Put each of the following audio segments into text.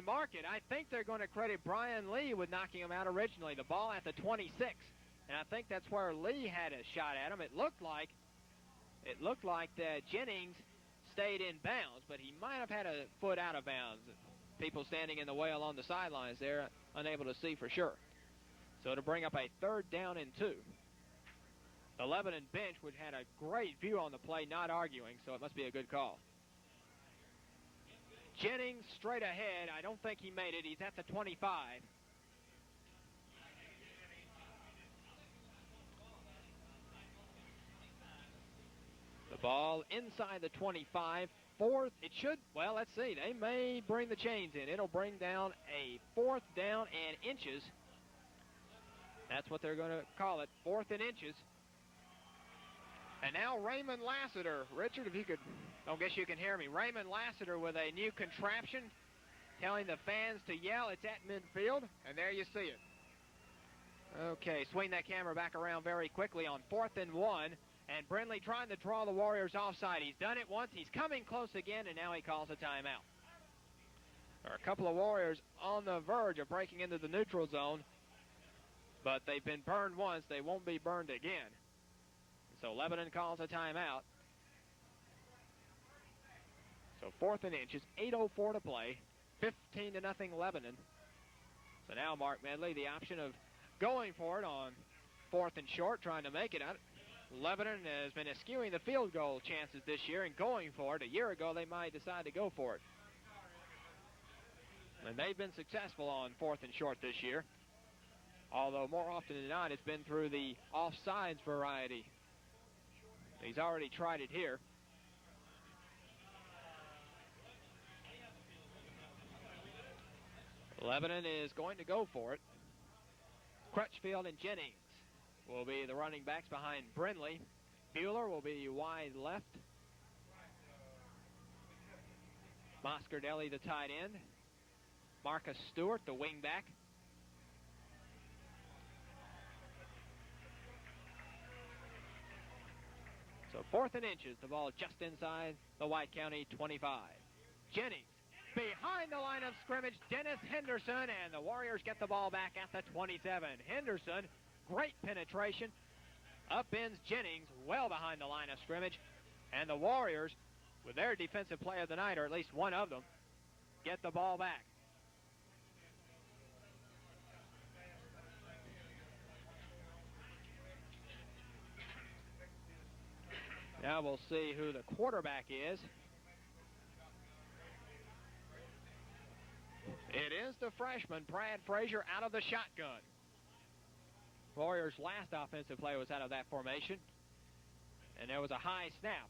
mark it. I think they're going to credit Brian Lee with knocking him out originally. The ball at the 26, and I think that's where Lee had a shot at him. It looked like that Jennings stayed in bounds, but he might have had a foot out of bounds. People standing in the way along the sidelines there, unable to see for sure. So it'll bring up a 3rd down and 2. The Lebanon bench would had a great view on the play, not arguing, so it must be a good call. Jennings straight ahead. I don't think he made it. He's at the 25. The ball inside the 25. 4th. It should, well, let's see. They may bring the chains in. It'll bring down a 4th down and inches. That's what they're going to call it, 4th and inches. And now Raymond Lassiter. Richard, if you could, I guess you can hear me. Raymond Lassiter with a new contraption telling the fans to yell. It's at midfield, and there you see it. Okay, swing that camera back around very quickly on 4th and 1. And Brindley trying to draw the Warriors offside. He's done it once. He's coming close again, and now he calls a timeout. There are a couple of Warriors on the verge of breaking into the neutral zone, but they've been burned once. They won't be burned again. So Lebanon calls a timeout. So 4th and inches, 8:04 to play, 15-0 Lebanon. So now Mark Medley, the option of going for it on 4th and short, trying to make it out. Lebanon has been eschewing the field goal chances this year and going for it. A year ago, they might decide to go for it. And they've been successful on 4th and short this year. Although more often than not, it's been through the offsides variety. He's already tried it here. Lebanon is going to go for it. Crutchfield and Jennings will be the running backs behind Brindley. Bueller will be wide left. Moscardelli, the tight end. Marcus Stewart, the wing back. So 4th and inches, the ball just inside the White County 25. Jennings behind the line of scrimmage. Dennis Henderson, and the Warriors get the ball back at the 27. Henderson, great penetration. Upends Jennings well behind the line of scrimmage. And the Warriors, with their defensive play of the night, or at least one of them, get the ball back. Now we'll see who the quarterback is. It is the freshman, Brad Frazier, out of the shotgun. Warriors' last offensive play was out of that formation. And there was a high snap.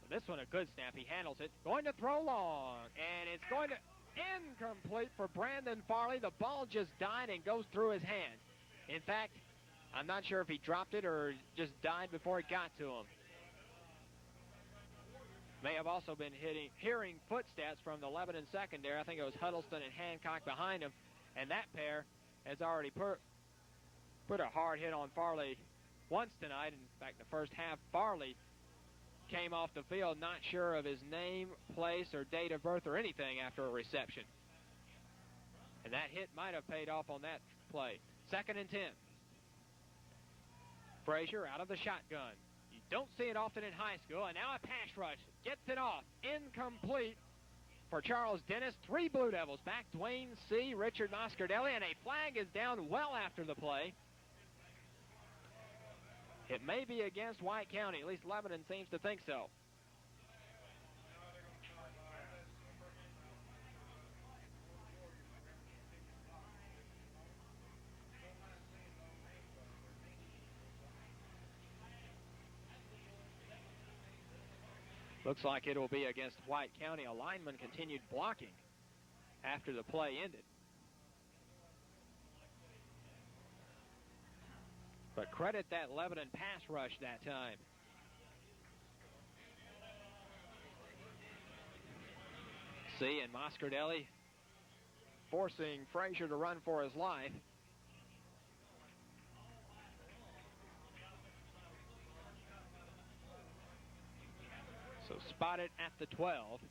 This one a good snap. He handles it. Going to throw long. And it's going to incomplete for Brandon Farley. The ball just died and goes through his hands. In fact, I'm not sure if he dropped it or just died before it got to him. May have also been hearing footsteps from the Lebanon secondary. I think it was Huddleston and Hancock behind him. And that pair has already put a hard hit on Farley once tonight. In fact, the first half, Farley came off the field not sure of his name, place, or date of birth or anything after a reception. And that hit might have paid off on that play. 2nd and 10. Frazier out of the shotgun. You don't see it often in high school. And now a pass rush. Gets it off. Incomplete for Charles Dennis. 3 Blue Devils back. Dwayne C., Richard Moscardelli, and a flag is down well after the play. It may be against White County. At least Lebanon seems to think so. Looks like it will be against White County. A lineman continued blocking after the play ended. But credit that Lebanon pass rush that time. See, and Moscardelli forcing Frazier to run for his life. So spotted at the 12.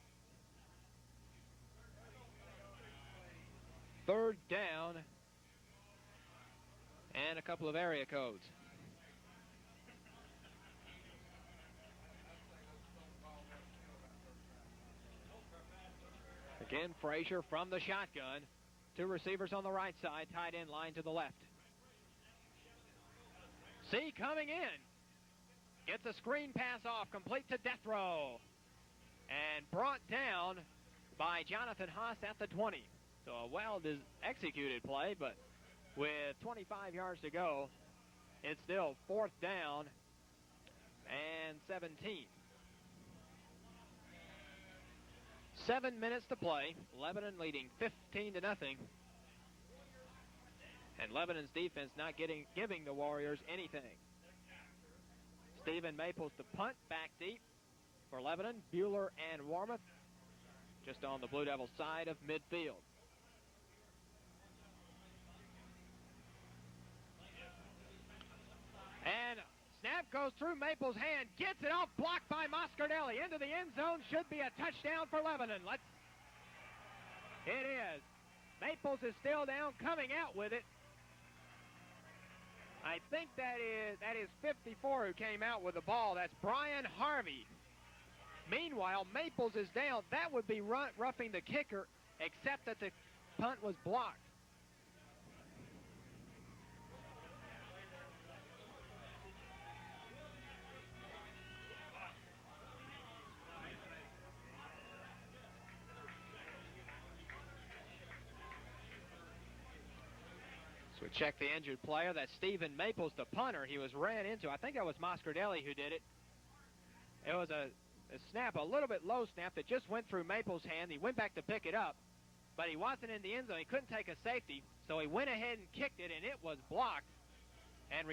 3rd down and a couple of area codes. Again, Frazier from the shotgun. 2 receivers on the right side, tight end line to the left. C coming in. Gets a screen pass off, complete to death row. And brought down by Jonathan Haas at the 20. So a well-executed play, but with 25 yards to go, it's still 4th down and 17. 7 minutes to play. Lebanon leading 15-0. And Lebanon's defense not giving the Warriors anything. Stephen Maples to punt back deep for Lebanon. Bueller and Warmoth just on the Blue Devils side of midfield. And snap goes through Maples' hand, gets it off, blocked by Moscardelli. Into the end zone, should be a touchdown for Lebanon. It is. Maples is still down, coming out with it. I think that is 54 who came out with the ball. That's Brian Harvey. Meanwhile, Maples is down. That would be roughing the kicker, except that the punt was blocked. So we check the injured player. That's Stephen Maples, the punter. He was ran into. I think that was Moscardelli who did it. It was a snap, a little bit low snap that just went through Maples' hand. He went back to pick it up, but he wasn't in the end zone. He couldn't take a safety, so he went ahead and kicked it, and it was blocked and